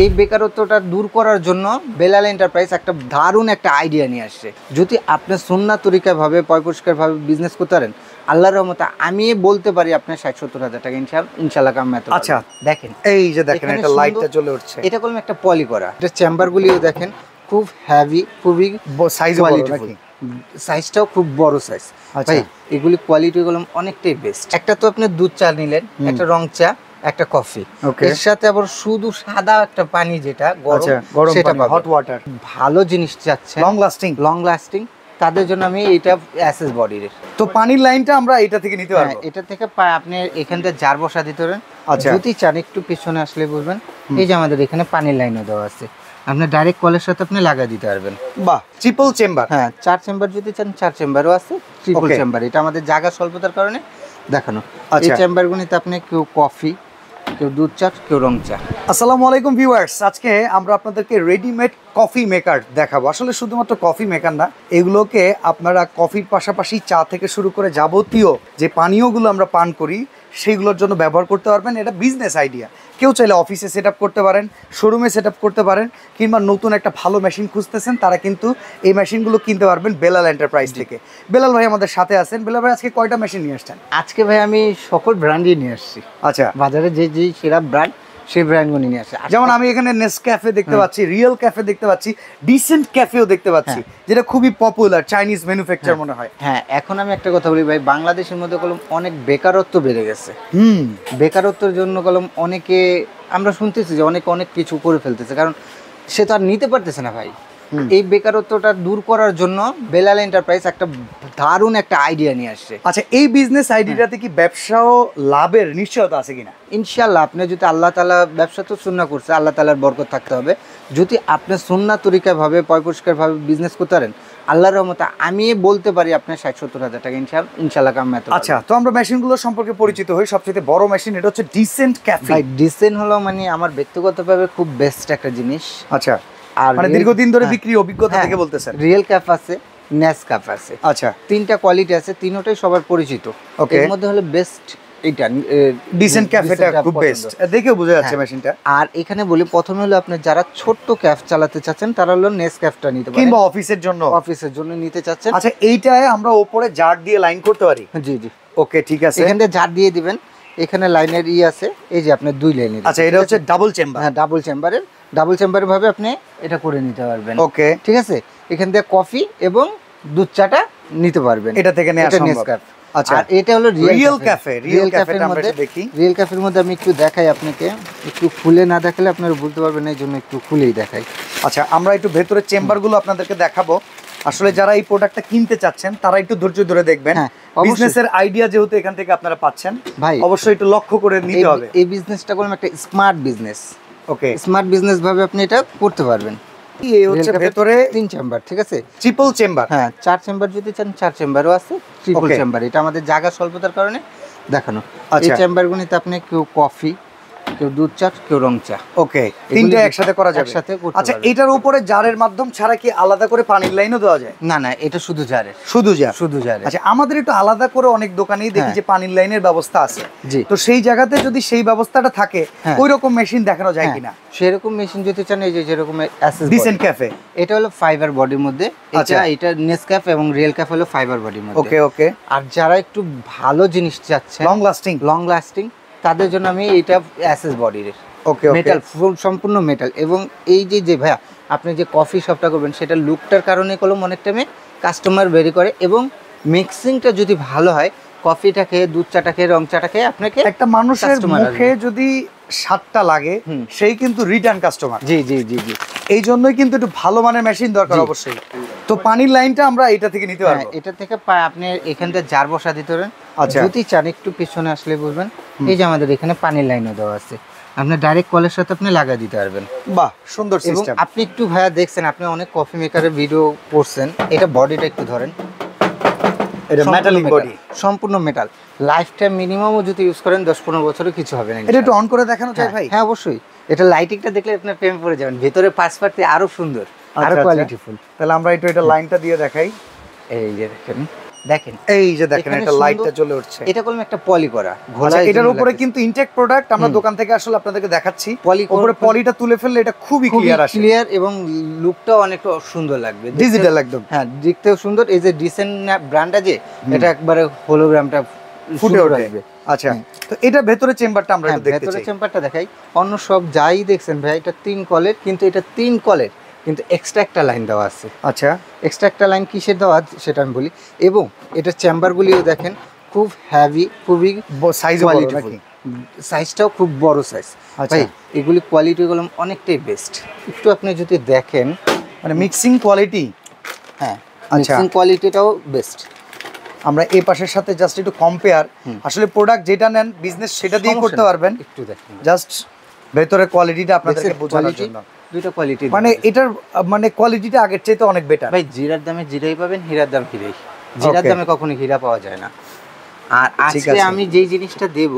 এই বেকারত্বটা দূর করার জন্য বেলাল এন্টারপ্রাইজ একটা দারুণ একটা আইডিয়া নিয়ে আসছে। যদি আপনি সুন্নাহ তরিকাভাবে পরিষ্কারভাবে বিজনেস করতে পারেন, আল্লাহর রহমতে আমি বলতে পারি আপনার ৬০-৭০ হাজার টাকা ইনশাআল্লাহ কামাতে পারবেন। আচ্ছা দেখেন, এই যে দেখেন এটা লাইটটা জ্বলে উঠছে, এটা করলাম একটা পলি করা। এটা চেম্বারগুলিও দেখেন খুব হেভি, খুবই সাইজ কোয়ালিটিফুল, সাইজটাও খুব বড় সাইজ। ভাই এগুলি কোয়ালিটি গুলো অনেকটাই বেস্ট। একটা তো আপনি দুধ চা নিলেন, একটা রং চা, একটা কফি, এর সাথে আবার শুধু সাদা একটা পানি যেটা গরম সেটা হট ওয়াটার। ভালো জিনিস যাচ্ছে, লং লাস্টিং তাদের জন্য আমি এটা এসএস বডির। তো পানির লাইনটা আমরা এটা থেকে নিতে পারবো? এটা থেকে আপনি এখান থেকে জার বসা দিতে পারেন। যদি চান একটু পিছনে আসলে বুঝবেন, এই যে আমাদের এখানে পানির লাইনও দেওয়া আছে, আপনি ডাইরেক্ট কলের সাথে আপনি লাগাই দিতে পারবেন। বাহ, ট্রিপল চেম্বার। হ্যাঁ, 4 চেম্বার যদি চান 4 চেম্বারও আছে, ট্রিপল চেম্বার। এটা আমাদের জায়গা স্বল্পতার কারণে দেখানো। এই চেম্বারগুলিতে আপনি কেউ কফি, কেউ দুধ চা, কেউ রং চা। আসসালামু আলাইকুম ভিউয়ার্স, আজকে আমরা আপনাদেরকে রেডিমেড কফি মেকার দেখাবো। আসলে শুধুমাত্র কফি মেকার না, এগুলোকে আপনারা কফির পাশাপাশি চা থেকে শুরু করে যাবতীয় যে পানীয়গুলো আমরা পান করি সেইগুলোর জন্য ব্যবহার করতে পারবেন। এটা বিজনেস আইডিয়া। কেউ চাইলে অফিসে সেট আপ করতে পারেন, শোরুমে সেট আপ করতে পারেন, কিংবা নতুন একটা ভালো মেশিন খুঁজতেছেন, তারা কিন্তু এই মেশিনগুলো কিনতে পারবেন বেলাল এন্টারপ্রাইজ থেকে। বেলাল ভাই আমাদের সাথে আছেন। বেলাল ভাই আজকে কয়টা মেশিন নিয়ে আসছেন? আজকে ভাই আমি সকল ব্র্যান্ডই নিয়ে আসছি। আচ্ছা, বাজারে যে যে সেরা ব্র্যান্ড সেই ব্র্যান্ডগুলো নিয়ে আসে। যেমন আমি এখানে নেসক্যাফে দেখতে পাচ্ছি, রিয়েল ক্যাফে দেখতে পাচ্ছি, ডিসেন্ট ক্যাফেও দেখতে পাচ্ছি, যেটা খুবই পপুলার, চাইনিজ ম্যানুফ্যাকচার মনে হয়। হ্যাঁ, এখন আমি একটা কথা বলি ভাই, বাংলাদেশের মধ্যে কলম অনেক বেকারত্ব বেড়ে গেছে। বেকারত্বের জন্য কলম অনেকে আমরা শুনতেছি যে অনেক কিছু করে ফেলতেছে, কারণ সে তো আর নিতে পারতেছে না ভাই। এই বেকারত্বটা দূর করার জন্য বেলাল এন্টারপ্রাইজ একটা দারুণ একটা আইডিয়া নিয়ে আসছে। আচ্ছা, এই বিজনেস আইডিয়াতে কি ব্যবসা ও লাভের নিশ্চয়তা আছে কিনা? ইনশাআল্লাহ, আপনি যদি আল্লাহ তাআলা ব্যবসা তো সুন্নাহ করছে, আল্লাহ তাআলার বরকত থাকতে হবে। যদি আপনি সুন্নাহ তরিকাভাবে পরিষ্কারভাবে বিজনেস করতে পারেন, আল্লাহর রহমতে আমি বলতে পারি আপনার ৬০-৭০ হাজার টাকা ইনশাআল্লাহ কামাতে পারবেন। আচ্ছা, তো আমরা মেশিনগুলো সম্পর্কে পরিচিত হই। সবচেয়ে বড় মেশিন এটা হচ্ছে ডিসেন্ট ক্যাফে। ভাই ডিসেন্ট হলো মানে আমার ব্যক্তিগতভাবে খুব বেস্ট একটা জিনিস। আচ্ছা, আর মানে দীর্ঘদিন ধরে বিক্রি অভিজ্ঞতা থেকে বলতেছেন। রিয়েল ক্যাফ আছে, নেসক্যাফে আছে। আচ্ছা, 3টা কোয়ালিটি আছে, তিনটাই সবার পরিচিত। এর মধ্যে হলো বেস্ট এটা ডিসেন্ট ক্যাফেটা খুব বেস্ট, দেখে বোঝা যাচ্ছে মেশিনটা। আর এখানে বলি, প্রথমে হলো আপনি যারা ছোট্ট ক্যাফ চালাতে চাচ্ছেন তারা হলো নেসক্যাফটা নিতে পারেন, কিংবা অফিসের জন্য নিতে চাচ্ছেন। আচ্ছা, এইটায় আমরা উপরে জার দিয়ে লাইন করতে পারি? জি জি, ওকে, ঠিক আছে। এখানে জার দিয়ে দিবেন, এখানে লাইনের আছে, এই যে আপনার 2 লাইনের। আচ্ছা, এটা হচ্ছে ডাবল চেম্বার। হ্যাঁ, ডাবল চেম্বারের ভাবে আপনি এটা করে নিতে পারবেন। ওকে, ঠিক আছে। এখান থেকে কফি এবং দুধ চাটা নিতে পারবেন, এটা থেকে নেওয়া সম্ভব। আচ্ছা, আর এটা হলো রিয়েল ক্যাফে। রিয়েল ক্যাফের মধ্যে দেখি, রিয়েল ক্যাফের মধ্যে আমি একটু দেখাই আপনাকে, একটু খুলে না দেখালে আপনারা বুঝতে পারবেন না, এই জন্য একটু খুলেই দেখাই। আচ্ছা, আমরা একটু ভেতরে চেম্বারগুলো আপনাদেরকে দেখাবো। আসলে যারা এই প্রোডাক্টটা কিনতে চাচ্ছেন তারা একটু ধৈর্য ধরে দেখবেন। বিজনেসের আইডিয়া যেহেতু এখান থেকে আপনারা পাচ্ছেন, ভাই অবশ্যই একটু লক্ষ্য করে নিতে হবে। এই বিজনেসটা করলাম একটা স্মার্ট বিজনেস। ওকে, স্মার্ট বিজনেস ভাবে আপনি এটা করতে পারবেন। এই হচ্ছে ভেতরে 3 চেম্বার, ঠিক আছে, ট্রিপল চেম্বার। হ্যাঁ, 4 চেম্বার যদি চান 4 চেম্বারও আছে, ট্রিপল চেম্বার। এটা আমাদের জায়গা স্বল্পতার কারণে দেখানো। এই চেম্বারগুলিতে আপনি কেউ কফি, কেউ দুধ চা, কেউ রং চা। ওকে, তিনটা একসাথে করা যাবে। আচ্ছা, এটার উপরে জারের মাধ্যম ছাড়া কি আলাদা করে পানির লাইনও দেওয়া যায়? না না, এটা শুধু জারের, শুধু জার। আচ্ছা, আমাদের একটু আলাদা করে অনেক দোকানেই দেখি যে পানির লাইনের ব্যবস্থা আছে। জি, তো সেই জায়গাতে যদি সেই ব্যবস্থাটা থাকে, ওই রকম মেশিন দেখানো যায় কিনা? সেরকম মেশিন যদি চান, এই যে যেরকম ডিসেন্ট ক্যাফে, এটা হলো ফাইবার বডির মধ্যে। এটা নেসক্যাফে এবং রিয়েল ক্যাফে হলো ফাইবার বডির মধ্যে। ওকে ওকে। আর যারা একটু ভালো জিনিস চাচ্ছে, লং লাস্টিং তাদের জন্য আমি এটা এসএস বডির। ওকে, মেটাল, সম্পূর্ণ মেটাল। এবং এই যে ভাইয়া আপনি যে কফি শপটা করবেন, সেটা লুকটার কারণে কলম অনেক টাইমে কাস্টমার বেরি করে, এবং মিক্সিংটা যদি ভালো হয়, কফিটা খেয়ে, দুধ চাটা খেয়ে, রং চাটা খেয়ে, আপনাকে একটা মানুষের মুখে যদি স্বাদটা লাগে, সেই কিন্তু রিটার্ন কাস্টমার। জি জি জি জি, এই জন্যই কিন্তু একটু ভালো মানের মেশিন দরকার অবশ্যই। তো পানির লাইনটা আমরা এটা থেকে নিতে পারবো? এটা থেকে আপনি এখান থেকে জার বসা দিতে পারেন। যদি চান একটু পিছনে আসলে বুঝবেন, এই যে আমাদের এখানে পানির লাইনও দেওয়া আছে, আপনি ডাইরেক্ট কলের সাথে আপনি লাগাই দিতে পারবেন। বাহ, সুন্দর সিস্টেম। আপনি একটু ভাইয়া দেখছেন, আপনি অনেক কফি মেকারের ভিডিও করছেন, এটা বডিটা একটু ধরেন, এটা মেটালিক বডি, সম্পূর্ণ মেটাল। লাইফ টাইম মিনিমামও যদি ইউজ করেন 10-15 বছরে কিছু হবে না। এটা একটু অন করে দেখানো যায় ভাই? হ্যাঁ, অবশ্যই। এটা লাইটিংটা দেখলে আপনি প্রেমে পড়ে যাবেন, ভেতরে পার্টসপার্টি আরো সুন্দর, আরো কোয়ালিটিফুল। তাহলে আমরা এটা লাইনটা দিয়ে দেখাই। এই যে দেখেন, দেখেন এই যে দেখেন এখানে এটা সুন্দর- লাইটটা জ্বলে উঠছে। এটা কলম একটা পলি করা আচ্ছা, ঘোলায় এটার জন্য উপরে লাগতেছে। কিন্তু ইনটেক প্রোডাক্ট আমরা দোকান থেকে আসলে আপনাদেরকে দেখাচ্ছি। পলি উপরে পলিটা তুলে ফেললে এটা খুবই খুবই ক্লিয়ার আসে, ক্লিয়ার এবং লুকটাও অনেক সুন্দর লাগবে দেখতে- ডিজিটাল একদম হ্যাঁ দেখতেও সুন্দর। এই যে ডিসেন্ট ব্র্যান্ডটা যে এটা একবারে হোলোগ্রামটা ফুটে ওঠে। আসবে। আচ্ছা, তো এটা ভেতরে চেম্বারটা আমরা হ্যাঁ একটু দেখতে ভেতরে চাই। চেম্বারটা দেখাই। অন্য সব যাই দেখছেন ভাই এটা 3 কলের, কিন্তু এটা 3 কলের কিন্তু এক্সট্রা একটা লাইন দেওয়া আছে। আচ্ছা, এক্সট্রা একটা লাইন কিসের দেওয়া সেটা আমি বলি। এবং এটার চেম্বারগুলিও দেখেন খুব হেভি, খুবই সাইজও বড় কোয়ালিটিফুল, নাকি? সাইজটাও খুব বড় সাইজ। আচ্ছা। ভাই এগুলি কোয়ালিটিগুলো অনেকটাই বেস্ট। একটু আপনি যদি দেখেন মানে মিক্সিং কোয়ালিটি। হ্যাঁ আচ্ছা। মিক্সিং কোয়ালিটিটাও বেস্ট। আমরা এই পাশের সাথে জাস্ট একটু কম্পেয়ার, আসলে প্রোডাক্ট যেটা নেন বিজনেস সেটা দিয়ে করতে পারবেন। একটু দেখেন জাস্ট ভেতরে কোয়ালিটিটা আপনাদেরকে দেখছেন বোঝানোর quality? জন্য। দুইটা কোয়ালিটি মানে এটার মানে কোয়ালিটিটা আগের চাইতে অনেক বেটার। ভাই জিরার দামে জিরাই পাবেন, হীরার দাম হীরাই। জিরার Okay. দামে কখনো হীরা পাওয়া যায় না। আর ঠিক আজকে আছে। আমি যেই জিনিসটা দেব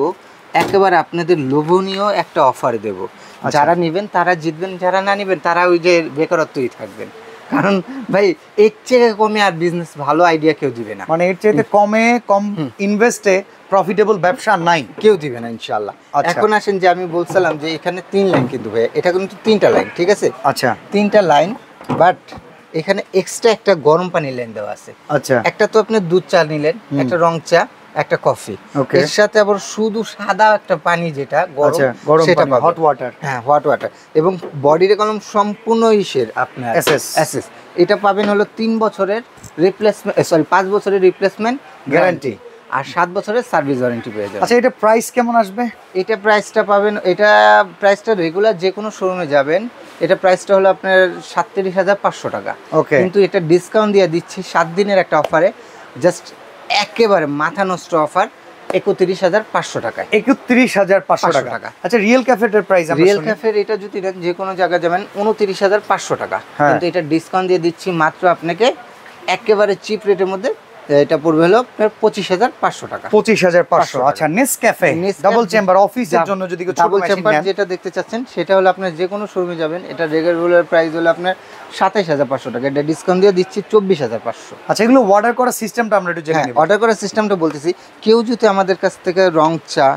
একেবারে আপনাদের লোভনীয় একটা অফার দেব। আচ্ছা। যারা নেবেন তারা জিতবেন, যারা না নেবেন তারা ওই যে বেকারত্বই থাকবেন। কারণ ভাই এর চেয়ে কমে আর বিজনেস ভালো আইডিয়া কেউ দিবে না, মানে এর চাইতে কম ইনভেস্টে প্রফিটেবল ব্যবসা নাই। কেউ দিবে না ইনশাআল্লাহ। আচ্ছা। এখন আসেন যে আমি বলছিলাম যে এখানে 3 লাইন, কিন্তু ভাই এটা কিন্তু 3টা লাইন, ঠিক আছে? আচ্ছা 3টা লাইন, বাট এখানে এক্সট্রা একটা গরম পানি লাইন দেওয়া আছে। আচ্ছা, একটা তো আপনি দুধ চা নিলেন, একটা রং চা, একটা কফি, Okay. এর সাথে আবার শুধু সাদা একটা পানি যেটা গরম, আচ্ছা গরম সেটা পানি, পাবেন। Hot water. হ্যাঁ হট ওয়াটার। এবং বডির কলম সম্পূর্ণ ইসের আপনার SS এসএস। এটা পাবেন হলো 3 বছরের রিপ্লেসমেন্ট, সরি 5 বছরের রিপ্লেসমেন্ট গ্যারান্টি, আর 7 বছরের সার্ভিস ওয়ারেন্টি পেয়ে যাবেন। আচ্ছা, এটা প্রাইস কেমন আসবে? এটা প্রাইসটা পাবেন, এটা প্রাইসটা রেগুলার যে কোনো শোরুমে যাবেন এটা প্রাইসটা হলো আপনার 37,500 টাকা। ওকে, কিন্তু এটা ডিসকাউন্ট দিয়ে দিচ্ছি 7 দিনের একটা অফারে, জাস্ট একেবারে মাথা নষ্ট অফার 31,500 টাকায়। 31,500 টাকা। টাকা। আচ্ছা, রিয়েল ক্যাফেটার প্রাইস আমরা রিয়েল শুনি। ক্যাফের এটা যদি নেন যে কোনো জায়গায় যাবেন 29,500 টাকা, হ্যাঁ। কিন্তু এটা ডিসকাউন্ট দিয়ে দিচ্ছি মাত্র আপনাকে একেবারে চিপ রেটের মধ্যে। এটা পড়বে হলো আপনার 25,500 টাকা। 25,500। আচ্ছা, নেসক্যাফে ডাবল চেম্বার অফিসের জন্য যদি কেউ ছোট ডাবল মেশিন চেম্বার নেন, যেটা দেখতে চাচ্ছেন সেটা হলো আপনার যে কোনো শোরুমে যাবেন, এটা রেগুলার প্রাইস হলো আপনার 27,500 টাকা, এটা ডিসকাউন্ট দিয়ে দিচ্ছি 24,500। আচ্ছা এগুলো অর্ডার করার সিস্টেমটা আমরা একটু জেনে হ্যাঁ নেব। অর্ডার করার সিস্টেমটা বলতেছি। কেউ যদি আমাদের কাছ থেকে রং চা,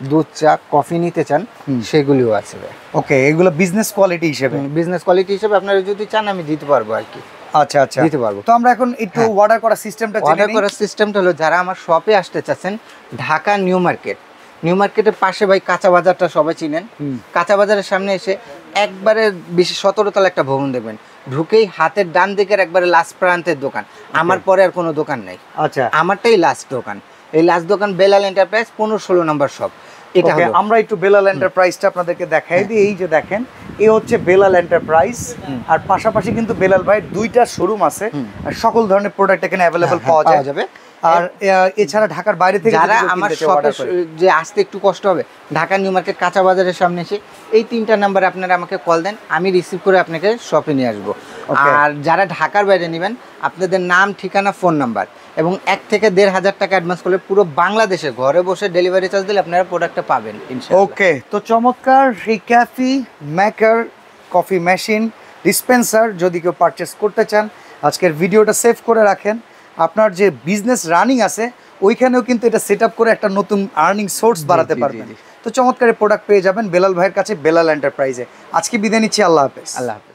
দুধ চা, কফি নিতে চান সেগুলিও আছে। ওকে, এগুলো বিজনেস কোয়ালিটি হিসেবে। বিজনেস কোয়ালিটি হিসেবে আপনারা যদি চান আমি দিতে পারবো আর কি, আচ্ছা আচ্ছা, দিতে পারবো। তো আমরা এখন একটু অর্ডার করার সিস্টেমটা জেনে অর্ডার নিই। করার সিস্টেমটা হলো যারা আমার শপে আসতে চাচ্ছেন, ঢাকা নিউ মার্কেট, নিউ মার্কেটের পাশে ভাই কাঁচা বাজারটা সবাই চিনেন। কাঁচা বাজারের সামনে এসে একবারে 17 তলা একটা ভবন দেখবেন, ঢুকেই হাতের ডান দিকের একবারে লাস্ট প্রান্তের দোকান। আমার পরে আর কোনো দোকান নাই, আচ্ছা, আমারটাই লাস্ট দোকান। এই লাস্ট দোকান বেলাল এন্টারপ্রাইজ 15-16 নম্বর শপ। এটা ওকে, হলো আমরা একটু বেলাল এন্টারপ্রাইজটা আপনাদেরকে দেখাই দিই। এই যে দেখেন, এই হচ্ছে বেলাল এন্টারপ্রাইজ, আর পাশাপাশি কিন্তু বেলাল ভাইয়ের 2টা শোরুম আছে, আর সকল ধরনের প্রোডাক্ট এখানে অ্যাভেলেবল পাওয়া যাবে। আর এছাড়া ঢাকার বাইরে থেকে যারা যদি কেউ আমার কিনতে চায়, শপে order করে। যে আসতে একটু কষ্ট হবে, ঢাকা নিউ মার্কেট কাঁচা বাজারের সামনে এসে এই 3টা নাম্বারে আপনারা আমাকে কল দেন, আমি রিসিভ করে আপনাকে শপে নিয়ে আসবো। Okay. আর যারা ঢাকার বাইরে নেবেন আপনাদের নাম, ঠিকানা, ফোন নাম্বার এবং 1 থেকে 1,500 টাকা অ্যাডভান্স করলে পুরো বাংলাদেশে ঘরে বসে ডেলিভারি চার্জ দিলে আপনারা প্রোডাক্টটা পাবেন ইনশাআল্লাহ। ওকে, তো চমৎকার এই ক্যাফি মেকার কফি মেশিন ডিসপেন্সার যদি কেউ পারচেস করতে চান, আজকের ভিডিওটা সেভ করে রাখেন। আপনার যে বিজনেস রানিং আছে ওইখানেও কিন্তু এটা সেট আপ করে একটা নতুন আর্নিং সোর্স বাড়াতে জি, পারবেন। জি। তো চমৎকার প্রোডাক্ট পেয়ে যাবেন বেলাল ভাইয়ের কাছে, বেলাল এন্টারপ্রাইজে। আজকে বিদায় নিচ্ছি, আল্লাহ হাফেজ। আল্লাহ হাফেজ।